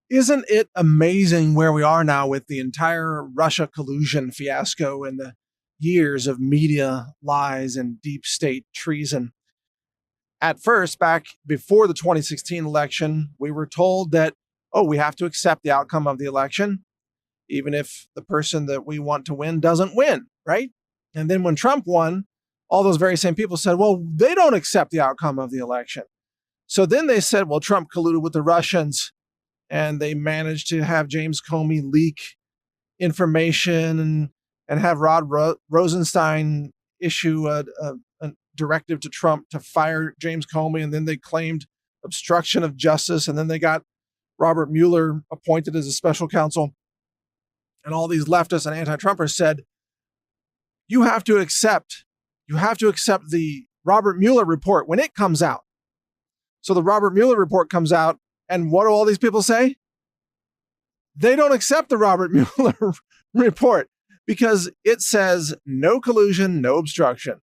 Isn't it amazing where we are now with the entire Russia collusion fiasco and the years of media lies and deep state treason? At first, back before the 2016 election, we were told that, oh, we have to accept the outcome of the election, even if the person that we want to win doesn't win, right? And then when Trump won, all those very same people said, well, they don't accept the outcome of the election. So then they said, well, Trump colluded with the Russians and they managed to have James Comey leak information and have Rosenstein issue a directive to Trump to fire James Comey. And then they claimed obstruction of justice. And then they got Robert Mueller appointed as a special counsel. And all these leftists and anti-Trumpers said, you have to accept the Robert Mueller report when it comes out. So the Robert Mueller report comes out, and what do all these people say? They don't accept the Robert Mueller report because it says no collusion, no obstruction.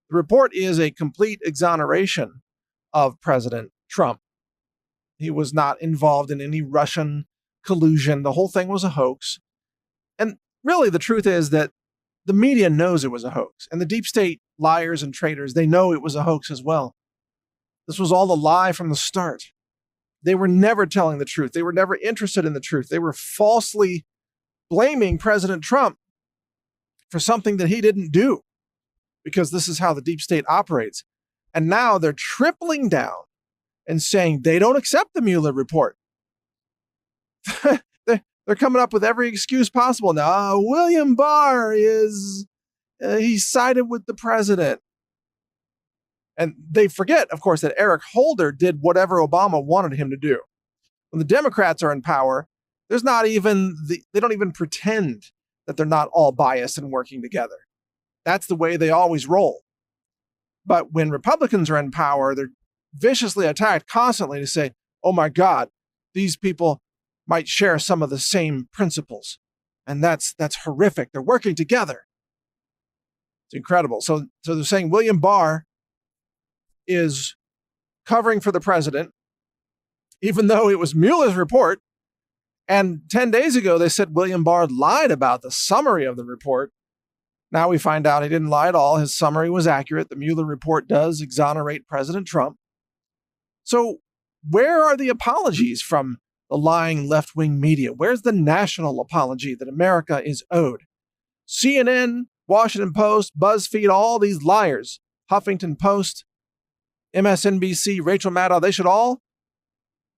The report is a complete exoneration of President Trump. He was not involved in any Russian collusion. The whole thing was a hoax. And really, the truth is that the media knows it was a hoax. And the deep state liars and traitors, they know it was a hoax as well. This was all a lie from the start. They were never telling the truth. They were never interested in the truth. They were falsely blaming President Trump for something that he didn't do, because this is how the deep state operates. And now they're tripling down and saying they don't accept the Mueller report. They're coming up with every excuse possible now. William Barr he sided with the president. And they forget, of course, that Eric Holder did whatever Obama wanted him to do. When the Democrats are in power, they don't even pretend that they're not all biased and working together. That's the way they always roll. But when Republicans are in power, they're viciously attacked constantly to say, oh my God, these people might share some of the same principles. And that's horrific. They're working together. It's incredible. So they're saying William Barr is covering for the president, even though it was Mueller's report. And 10 days ago, they said William Barr lied about the summary of the report. Now we find out he didn't lie at all. His summary was accurate. The Mueller report does exonerate President Trump. So where are the apologies from the lying left-wing media? Where's the national apology that America is owed? CNN, Washington Post, BuzzFeed, all these liars, Huffington Post, MSNBC, Rachel Maddow, they should all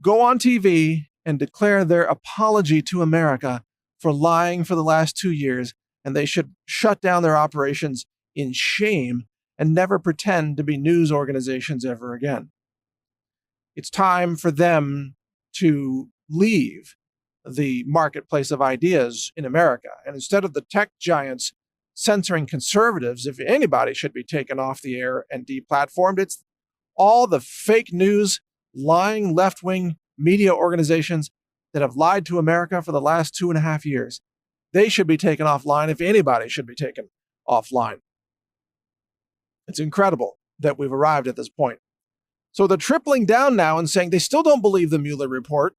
go on TV and declare their apology to America for lying for the last 2 years, and they should shut down their operations in shame and never pretend to be news organizations ever again. It's time for them to leave the marketplace of ideas in America. And instead of the tech giants censoring conservatives, if anybody should be taken off the air and deplatformed, it's all the fake news, lying left-wing media organizations that have lied to America for the last 2.5 years. They should be taken offline if anybody should be taken offline. It's incredible that we've arrived at this point. So they're tripling down now and saying they still don't believe the Mueller report.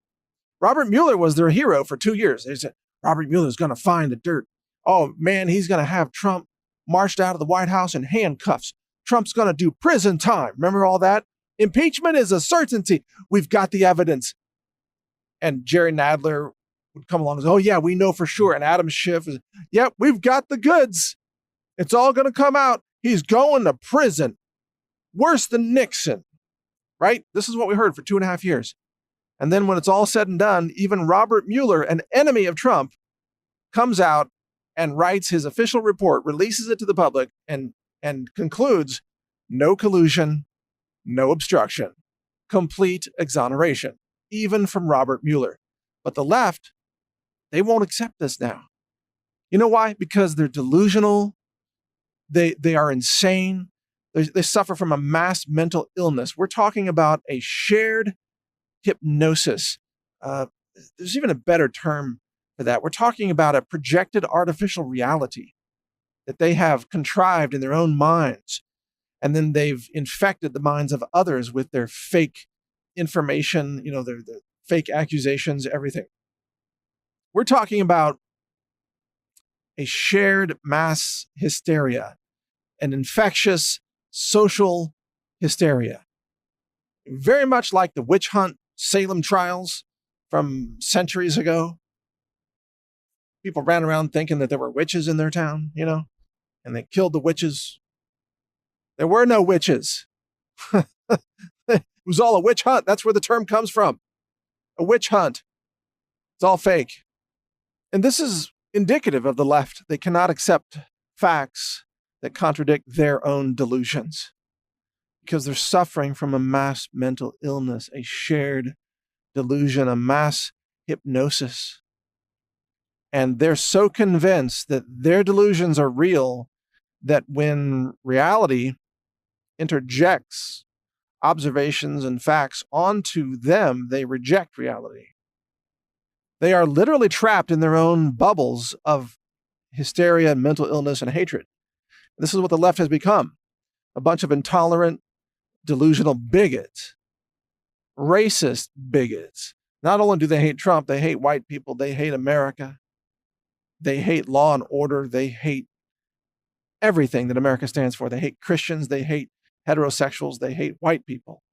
Robert Mueller was their hero for 2 years. They said, Robert Mueller's going to find the dirt. Oh, man, he's going to have Trump marched out of the White House in handcuffs. Trump's going to do prison time. Remember all that? Impeachment is a certainty. We've got the evidence. And Jerry Nadler would come along and say, oh, yeah, we know for sure. And Adam Schiff is, yep, we've got the goods. It's all going to come out. He's going to prison. Worse than Nixon, right? This is what we heard for 2.5 years. And then when it's all said and done, even Robert Mueller, an enemy of Trump, comes out and writes his official report, releases it to the public, and concludes no collusion, no obstruction, complete exoneration, even from Robert Mueller. But the left, they won't accept this now. You know why? Because they're delusional. They are insane. They suffer from a mass mental illness. We're talking about a shared hypnosis. There's even a better term for that. We're talking about a projected artificial reality that they have contrived in their own minds. And then they've infected the minds of others with their fake information, their fake accusations, everything. We're talking about a shared mass hysteria, an infectious social hysteria. Very much like the witch hunt Salem trials from centuries ago. People ran around thinking that there were witches in their town, and they killed the witches. There were no witches. It was all a witch hunt. That's where the term comes from. A witch hunt. It's all fake. And this is indicative of the left. They cannot accept facts that contradict their own delusions because they're suffering from a mass mental illness, a shared delusion, a mass hypnosis. And they're so convinced that their delusions are real that when reality interjects observations and facts onto them, they reject reality. They are literally trapped in their own bubbles of hysteria and mental illness and hatred. This is what the left has become. A bunch of intolerant, delusional bigots, racist bigots. Not only do they hate Trump, they hate white people, they hate America. They hate law and order. They hate everything that America stands for. They hate Christians. They hate heterosexuals. They hate white people.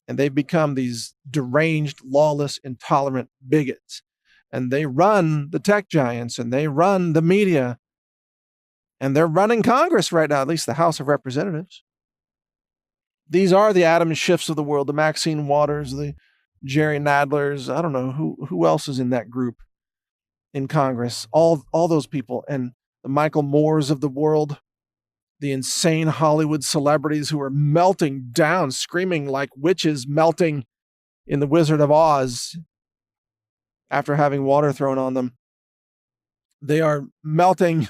And they've become these deranged, lawless, intolerant bigots. And they run the tech giants and they run the media. And they're running Congress right now, at least the House of Representatives. These are the Adam Schiffs of the world, the Maxine Waters, the Jerry Nadlers. I don't know who else is in that group in Congress. All those people, and the Michael Moores of the world, the insane Hollywood celebrities who are melting down, screaming like witches melting in The Wizard of Oz after having water thrown on them. They are melting.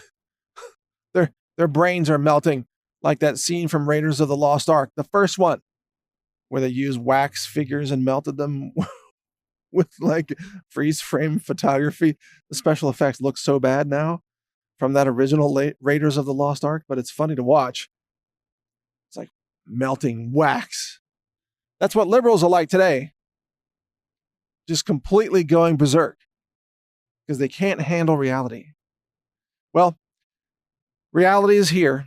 Their brains are melting like that scene from Raiders of the Lost Ark, the first one, where they used wax figures and melted them with like freeze frame photography. The special effects look so bad now from that original Raiders of the Lost Ark, but it's funny to watch. It's like melting wax. That's what liberals are like today. Just completely going berserk because they can't handle reality. Well, reality is here.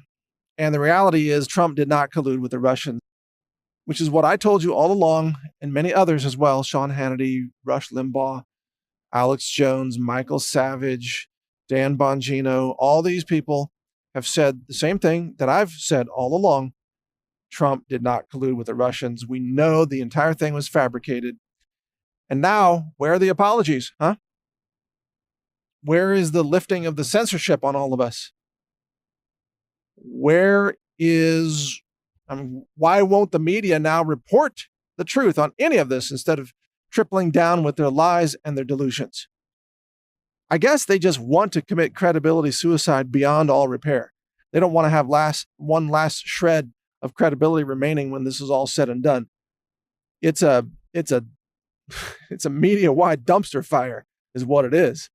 And the reality is Trump did not collude with the Russians, which is what I told you all along, and many others as well. Sean Hannity, Rush Limbaugh, Alex Jones, Michael Savage, Dan Bongino, all these people have said the same thing that I've said all along. Trump did not collude with the Russians. We know the entire thing was fabricated. And now, where are the apologies, huh? Where is the lifting of the censorship on all of us? Where is, why won't the media now report the truth on any of this instead of tripling down with their lies and their delusions? I guess they just want to commit credibility suicide beyond all repair. They don't want to have one last shred of credibility remaining when this is all said and done. It's a media-wide dumpster fire is what it is.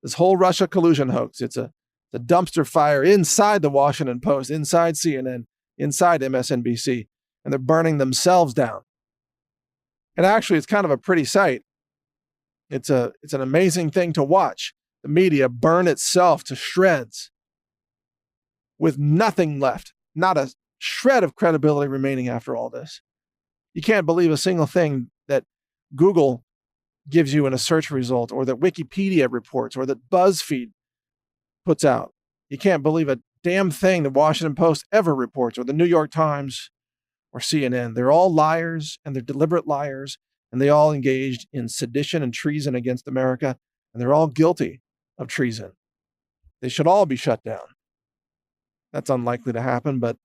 This whole Russia collusion hoax, it's a dumpster fire inside the Washington Post, inside CNN, inside MSNBC, and they're burning themselves down. And actually, it's kind of a pretty sight. It's an amazing thing to watch. The media burn itself to shreds with nothing left, not a shred of credibility remaining after all this. You can't believe a single thing that Google gives you in a search result, or that Wikipedia reports, or that BuzzFeed puts out. You can't believe a damn thing the Washington Post ever reports, or the New York Times, or CNN. They're all liars, and they're deliberate liars, and they all engaged in sedition and treason against America, and they're all guilty of treason. They should all be shut down. That's unlikely to happen, but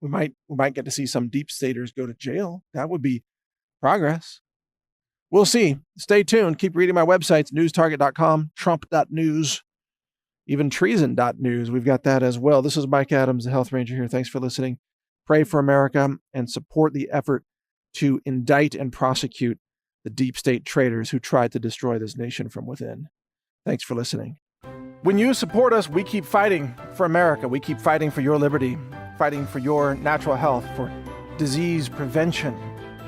we might get to see some deep staters go to jail. That would be progress. We'll see. Stay tuned. Keep reading my websites, newstarget.com, trump.news, even treason.news. We've got that as well. This is Mike Adams, the Health Ranger here. Thanks for listening. Pray for America and support the effort to indict and prosecute the deep state traitors who tried to destroy this nation from within. Thanks for listening. When you support us, we keep fighting for America. We keep fighting for your liberty, fighting for your natural health, for disease prevention,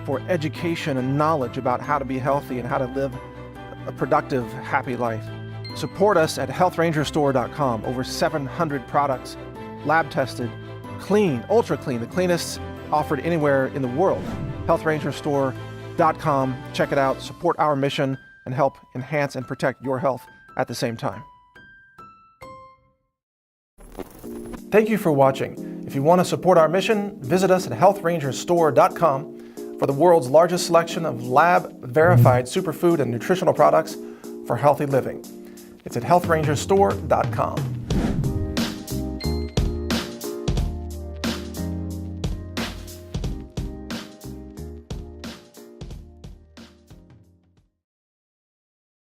for education and knowledge about how to be healthy and how to live a productive, happy life. Support us at healthrangerstore.com. Over 700 products, lab tested, clean, ultra clean, the cleanest offered anywhere in the world. healthrangerstore.com. Check it out, support our mission, and help enhance and protect your health at the same time. Thank you for watching. If you want to support our mission, visit us at healthrangerstore.com for the world's largest selection of lab-verified superfood and nutritional products for healthy living. It's at healthrangerstore.com.